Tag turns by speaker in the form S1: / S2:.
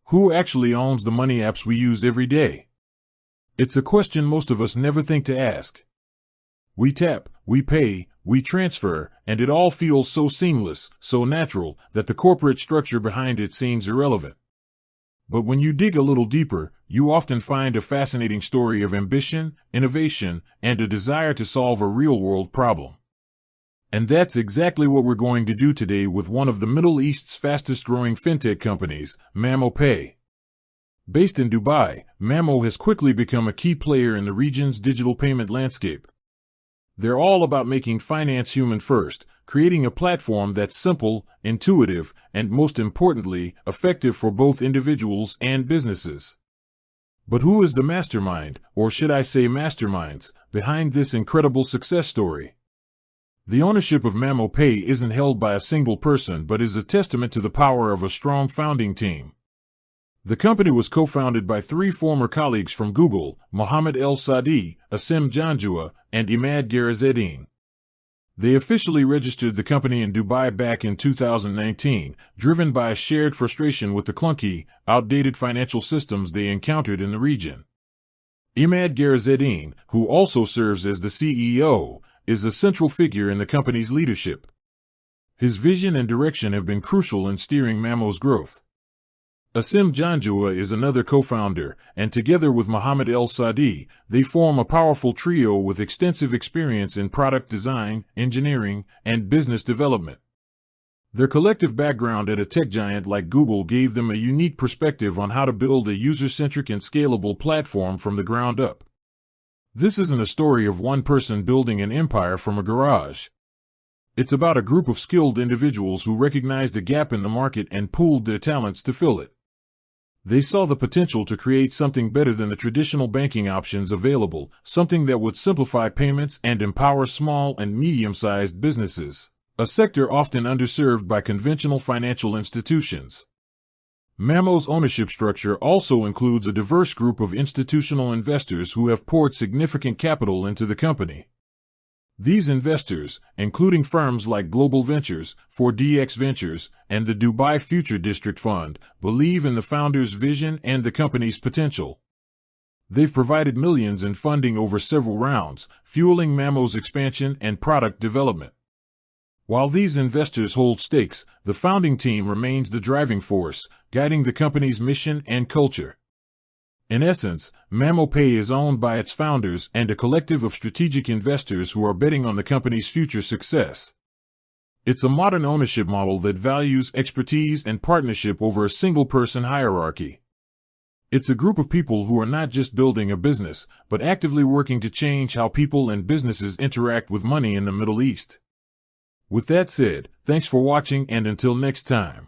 S1: Who actually owns the money apps we use every day? It's a question most of us never think to ask. We tap, we pay, we transfer, and it all feels so seamless, so natural, that the corporate structure behind it seems irrelevant. But when you dig a little deeper, you often find a fascinating story of ambition, innovation, and a desire to solve a real-world problem. And that's exactly what we're going to do today with one of the Middle East's fastest-growing fintech companies, Mamo Pay. Based in Dubai, Mamo has quickly become a key player in the region's digital payment landscape. They're all about making finance human first, creating a platform that's simple, intuitive, and most importantly, effective for both individuals and businesses. But who is the mastermind, or should I say masterminds, behind this incredible success story? The ownership of Mamo Pay isn't held by a single person but is a testament to the power of a strong founding team. The company was co-founded by three former colleagues from Google, Mohammed El-Saadi, Asim Janjua, and Imad Garazeddine. They officially registered the company in Dubai back in 2019, driven by a shared frustration with the clunky, outdated financial systems they encountered in the region. Imad Garazeddine, who also serves as the CEO, is a central figure in the company's leadership. His vision and direction have been crucial in steering Mamo's growth. Asim Janjua is another co-founder, and together with Mohammed El-Saadi, they form a powerful trio with extensive experience in product design, engineering, and business development. Their collective background at a tech giant like Google gave them a unique perspective on how to build a user-centric and scalable platform from the ground up. This isn't a story of one person building an empire from a garage. It's about a group of skilled individuals who recognized a gap in the market and pooled their talents to fill it. They saw the potential to create something better than the traditional banking options available, something that would simplify payments and empower small and medium-sized businesses, a sector often underserved by conventional financial institutions. Mamo's ownership structure also includes a diverse group of institutional investors who have poured significant capital into the company. These investors, including firms like Global Ventures, 4DX Ventures, and the Dubai Future District Fund, believe in the founder's vision and the company's potential. They've provided millions in funding over several rounds, fueling Mamo's expansion and product development. While these investors hold stakes, the founding team remains the driving force, guiding the company's mission and culture. In essence, Mamo Pay is owned by its founders and a collective of strategic investors who are betting on the company's future success. It's a modern ownership model that values expertise and partnership over a single-person hierarchy. It's a group of people who are not just building a business, but actively working to change how people and businesses interact with money in the Middle East. With that said, thanks for watching and until next time.